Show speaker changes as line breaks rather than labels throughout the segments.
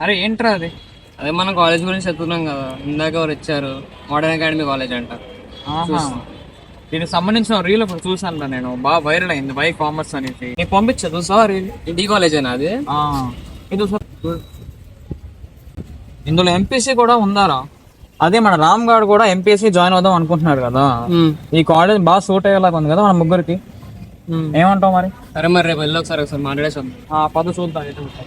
అరే ఏంట్రా అది?
అదే మనం కాలేజ్ గురించి చెప్తున్నాం కదా, ఇందాక ఎవరు ఇచ్చారు, మోడర్న్ అకాడమీ కాలేజ్ అంట.
ఆహా,
చూస్తా.
దీనికి సంబంధించిన రీల్ ఒకటి చూసాను నేను, బాగా వైరల్ అయింది, బై కామర్స్ అనేది. నీకు పంపించా, చూసావా రీల్?
ఇది కాలేజేనా అది?
ఆ, ఇది ఇందులో ఎంపీసీ కూడా ఉందారా? అదే మన రామ్ గారు కూడా ఎంపీసీ జాయిన్ అవుదాం అనుకుంటున్నాడు కదా. ఈ కాలేజ్ బాగా సూట్ అయ్యేలాగా ఉంది కదా మన ముగ్గురికి. ఏమంటావు మరి?
సరే మరి రేపు వెళ్ళి ఒకసారి మాట్లాడేసాం.
పద చూద్దాం ఎటు ఉంటాం.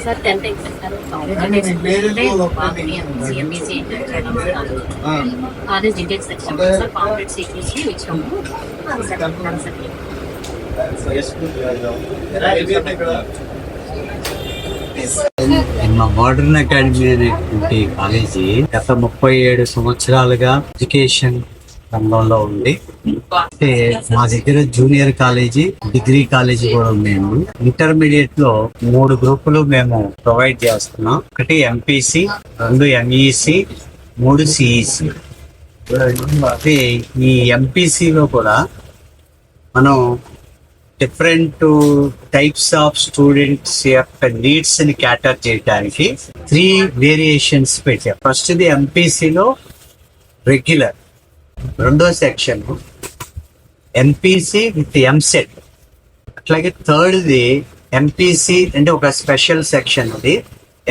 Sir 10th exam college details section sir complete సీక్వెన్స్కి ఇచ్చాము
మా మోడర్న్ అకాడమీ అనేటువంటి కాలేజీ గత 37 సంవత్సరాలుగా ఎడ్యుకేషన్ రంగంలో ఉంది. అంటే మా దగ్గర జూనియర్ కాలేజీ, డిగ్రీ కాలేజీ కూడా ఉన్నాయండి. ఇంటర్మీడియట్ లో 3 గ్రూపులు మేము ప్రొవైడ్ చేస్తున్నాం. ఒకటి ఎంపీసీ, 2 ఎంఈసి, 3 సిఈసి. అంటే ఈ ఎంపీసీలో కూడా మనం డిఫరెంట్ టైప్స్ ఆఫ్ స్టూడెంట్స్ యొక్క నీడ్స్ ని క్యాటర్ చేయడానికి 3 వేరియేషన్స్ పెట్టారు. ఫస్ట్ ది ఎంపీసీలో రెగ్యులర్, రెండో సెక్షన్ ఎంపీసీ విత్ ఎంసెట్, అట్లాగే థర్డ్ది ఎంపీసీ అంటే ఒక స్పెషల్ సెక్షన్ అది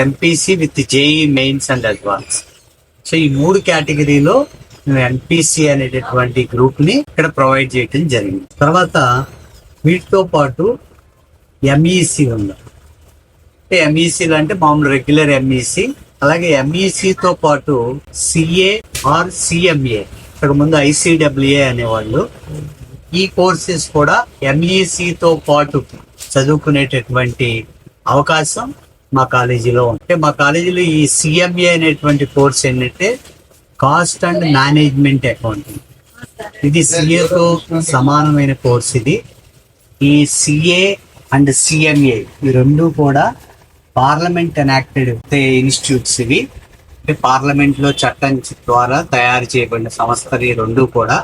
MPC with JEE mains and advance. So ఈ 3 కేటగిరీలో ఎంపీసీ అనేటటువంటి గ్రూప్ ని ఇక్కడ ప్రొవైడ్ చేయడం జరిగింది. తర్వాత వీటితో పాటు ఎంఈసి ఉంది. అంటే ఎంఈసీలు అంటే మామూలు రెగ్యులర్ ఎంఈసి, అలాగే ఎంఈసితో పాటు సిఏ ఆర్ సిఎంఏ, ముందు ఐసిడబ్ల్యూఏ అనేవాళ్ళు. ఈ కోర్సెస్ కూడా ఎంఈసితో పాటు చదువుకునేటటువంటి అవకాశం మా కాలేజీలో ఉంది. అంటే మా కాలేజీలో ఈ సిఎంఏ అనేటువంటి కోర్స్ ఏంటంటే కాస్ట్ అండ్ మేనేజ్మెంట్ అకౌంటింగ్. ఇది సిఏతో సమానమైన కోర్స్. ఇది ఈ సిఏ అండ్ సిఎంఏ ఈ రెండు కూడా పార్లమెంట్ ఎనాక్టెడ్ ఇన్స్టిట్యూట్స్. ఇవి అంటే పార్లమెంట్ లో చట్టం ద్వారా తయారు చేయబడిన సంస్థలు ఈ రెండు కూడా,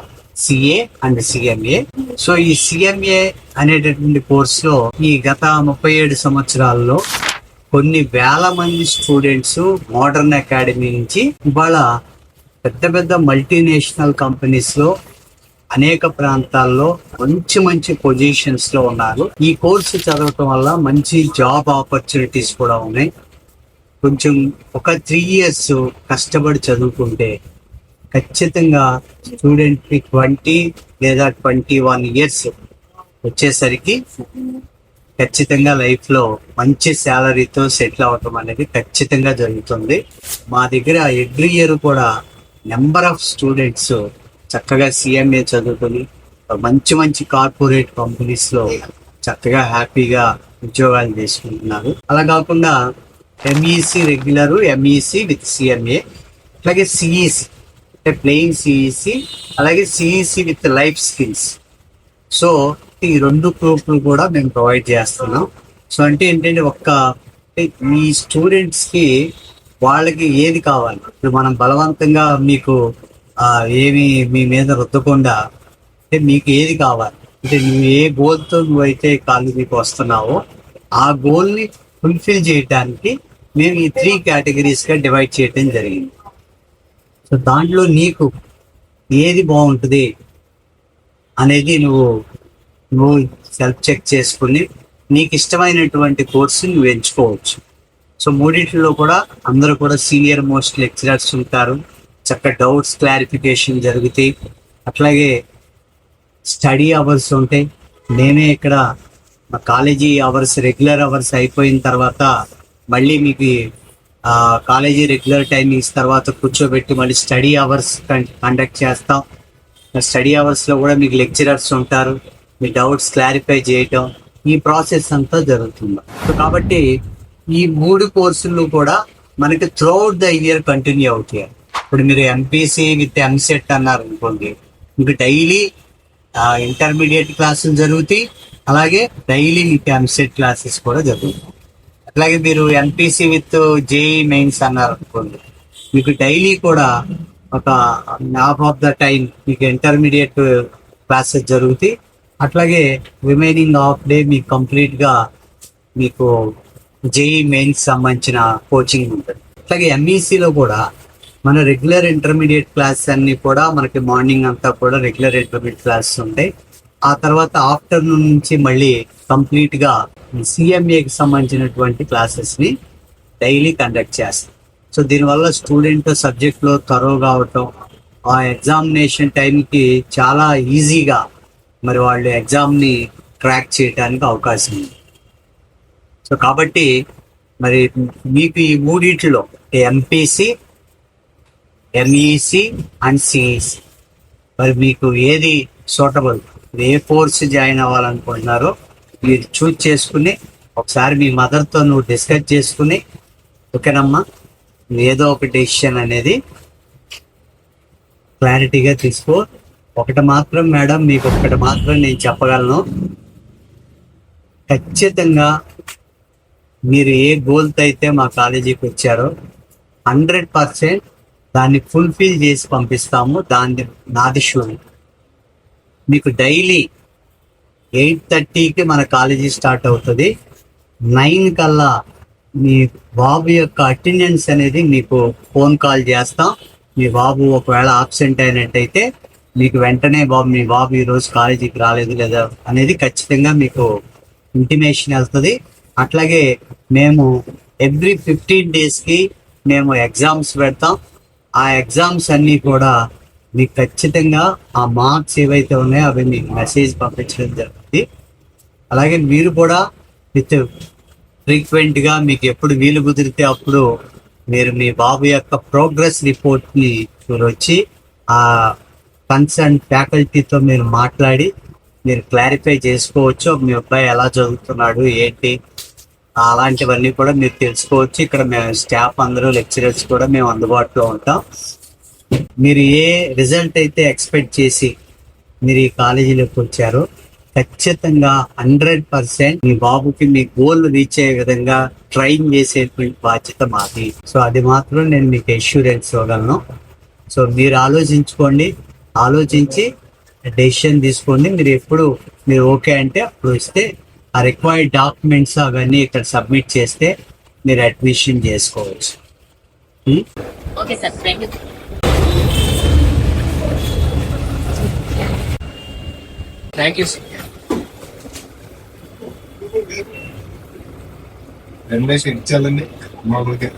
సిఏ అండ్ సిఎంఏ. సో ఈ సిఎంఏ అనేటటువంటి కోర్సులో ఈ గత 37 సంవత్సరాల్లో కొన్ని వేల మంది స్టూడెంట్స్ మోడర్న్ అకాడమీ నుంచి ఇవాళ పెద్ద పెద్ద మల్టీనేషనల్ కంపెనీస్ లో అనేక ప్రాంతాల్లో మంచి మంచి పొజిషన్స్ లో ఉన్నారు. ఈ కోర్సు చదవటం వల్ల మంచి జాబ్ ఆపర్చునిటీస్ కూడా ఉన్నాయి. కొంచెం ఒక 3 years కష్టపడి చదువుకుంటే ఖచ్చితంగా స్టూడెంట్ కి 20 లేదా 21 years వచ్చేసరికి ఖచ్చితంగా లైఫ్ లో మంచి శాలరీతో సెటిల్ అవటం అనేది ఖచ్చితంగా జరుగుతుంది. మా దగ్గర ఎవ్రీ ఇయర్ కూడా నెంబర్ ఆఫ్ స్టూడెంట్స్ చక్కగా సిఎంఏ చదువుకొని మంచి మంచి కార్పొరేట్ కంపెనీస్ లో చక్కగా హ్యాపీగా ఉద్యోగాలు చేసుకుంటున్నారు. అలా కాకుండా MEC regular, MEC with CMA, అలాగే సిఈసి అంటే ప్లెయిన్ సిఈసి, అలాగే CEC with life skills. So ఈ 2 గ్రూపులు కూడా మేము ప్రొవైడ్ చేస్తున్నాం. సో అంటే ఏంటంటే ఈ స్టూడెంట్స్ కి వాళ్ళకి ఏది కావాలి, ఇప్పుడు మనం బలవంతంగా మీకు ఏమి మీ మీద రుద్దకుండా, అంటే మీకు ఏది కావాలి అంటే నువ్వు ఏ గోల్తో నువ్వైతే కాలేజీకి వస్తున్నావో ఆ గోల్ని ఫుల్ఫిల్ చేయడానికి మేము ఈ 3 categories గా డివైడ్ చేయడం జరిగింది. సో దాంట్లో నీకు ఏది బాగుంటుంది అనేది నువ్వు సెల్ఫ్ చెక్ చేసుకుని నీకు ఇష్టమైనటువంటి కోర్సు నువ్వు ఎంచుకోవచ్చు. సో మూడింటిలో కూడా అందరూ కూడా సీనియర్ మోస్ట్ లెక్చరర్స్ ఉంటారు. చక్కగా డౌట్స్ క్లారిఫికేషన్ జరుగుతాయి. అట్లాగే స్టడీ అవర్స్ ఉంటాయి. నేనే ఇక్కడ మా కాలేజీ అవర్స్, రెగ్యులర్ అవర్స్ అయిపోయిన తర్వాత మళ్ళీ మీకు కాలేజీ రెగ్యులర్ టైమింగ్స్ తర్వాత కూర్చోబెట్టి మళ్ళీ స్టడీ అవర్స్ కండక్ట్ చేస్తాం. స్టడీ అవర్స్లో కూడా మీకు లెక్చరర్స్ ఉంటారు. మీ డౌట్స్ క్లారిఫై చేయటం, ఈ ప్రాసెస్ అంతా జరుగుతుంది. సో కాబట్టి ఈ 3 కోర్సులు కూడా మనకి త్రూఅవుట్ ద ఇయర్ కంటిన్యూ అవుతాయి. ఇప్పుడు మీరు ఎంపీసీ విత్ ఎంసెట్ అన్నారు అనుకోండి, మీకు డైలీ ఇంటర్మీడియట్ క్లాసులు జరుగుతాయి, అలాగే డైలీ మీకు ఎంసెట్ క్లాసెస్ కూడా జరుగుతాయి. అట్లాగే మీరు ఎంపీసీ విత్ జేఈ మెయిన్స్ అన్నారు అనుకోండి, మీకు డైలీ కూడా ఒక హాఫ్ ఆఫ్ ద టైం మీకు ఇంటర్మీడియట్ క్లాసెస్ జరుగుతాయి. అట్లాగే రిమైనింగ్ హాఫ్ డే మీకు కంప్లీట్గా మీకు జేఈ మెయిన్స్ సంబంధించిన కోచింగ్ ఉంటుంది. అట్లాగే ఎంఈసీలో కూడా మన రెగ్యులర్ ఇంటర్మీడియట్ క్లాస్ అన్ని కూడా మనకి మార్నింగ్ అంతా కూడా రెగ్యులర్ ఇంటర్మీడియట్ క్లాసెస్ ఉంటాయి. ఆ తర్వాత ఆఫ్టర్నూన్ నుంచి మళ్ళీ కంప్లీట్గా సిఎంఏకి సంబంధించినటువంటి క్లాసెస్ని డైలీ కండక్ట్ చేస్తాం. సో దీనివల్ల స్టూడెంట్ సబ్జెక్ట్లో థరోగా అవటం, ఆ ఎగ్జామినేషన్ టైంకి చాలా ఈజీగా మరి వాళ్ళు ఎగ్జామ్ని ట్రాక్ చేయడానికి అవకాశం ఉంది. సో కాబట్టి మరి మీకు ఈ మూడిట్లో ఎంపీసీ, ఎంఈసి అండ్ సిఈసి మరి మీకు ఏది సూటబుల్, ఏ కోర్స్ జాయిన్ అవ్వాలనుకుంటున్నారో మీరు చూజ్ చేసుకుని ఒకసారి మీ మదర్తో నువ్వు డిస్కస్ చేసుకుని, ఓకేనమ్మా, ఏదో ఒక డెసిషన్ అనేది క్లారిటీగా తీసుకో. ఒకటి మాత్రం మేడం, మీకు ఒకటి మాత్రం నేను చెప్పగలను, ఖచ్చితంగా మీరు ఏ గోల్తో అయితే మా కాలేజీకి వచ్చారో 100% దాన్ని ఫుల్ఫిల్ చేసి పంపిస్తాము. దాన్ని నాది షూర్. మీకు డైలీ 8:30కి మన కాలేజీ స్టార్ట్ అవుతుంది. 9 కల్లా మీ బాబు యొక్క అటెండెన్స్ అనేది మీకు ఫోన్ కాల్ చేస్తాం. మీ బాబు ఒకవేళ ఆబ్సెంట్ అయినట్టయితే మీకు వెంటనే మీ బాబు ఈరోజు కాలేజీకి రాలేదు లేదా అనేది ఖచ్చితంగా మీకు ఇంటిమేషన్ వెళ్తుంది. అట్లాగే మేము ఎవ్రీ 15 డేస్కి మేము ఎగ్జామ్స్ పెడతాం. ఆ ఎగ్జామ్స్ అన్నీ కూడా మీకు ఖచ్చితంగా ఆ మార్క్స్ ఏవైతే ఉన్నాయో అవి మీకు మెసేజ్ పంపించడం జరుగుతుంది. అలాగే మీరు కూడా విత్ ఫ్రీక్వెంట్గా మీకు ఎప్పుడు వీలు కుదిరితే అప్పుడు మీరు మీ బాబు యొక్క ప్రోగ్రెస్ రిపోర్ట్ని మీరు వచ్చి ఆ కన్సర్న్ ఫ్యాకల్టీతో మీరు మాట్లాడి మీరు క్లారిఫై చేసుకోవచ్చు. మీ అబ్బాయి ఎలా చదువుతున్నాడు ఏంటి అలాంటివన్నీ కూడా మీరు తెలుసుకోవచ్చు. ఇక్కడ మేము స్టాఫ్ అందరూ లెక్చరర్స్ కూడా మేము అందుబాటులో ఉంటాం. మీరు ఏ రిజల్ట్ అయితే ఎక్స్పెక్ట్ చేసి మీరు ఈ కాలేజీలోకి వచ్చారో ఖచ్చితంగా 100% మీ బాబుకి మీ గోల్ రీచ్ అయ్యే విధంగా ట్రైన్ చేసేటువంటి బాధ్యత మాది. సో అది మాత్రం నేను మీకు ఎష్యూరెన్స్ ఇవ్వగలను. సో మీరు ఆలోచించుకోండి, ఆలోచించి డెసిషన్ తీసుకోండి. మీరు ఎప్పుడు మీరు ఓకే అంటే అప్పుడు ఇస్తే ఆ రిక్వైర్డ్ డాక్యుమెంట్స్ అవన్నీ ఇక్కడ సబ్మిట్ చేస్తే మీరు అడ్మిషన్ చేసుకోవచ్చు.
Okay, sir. Thank you.
Thank you.
Remuneration ఇచ్చాలండి మామూలుగా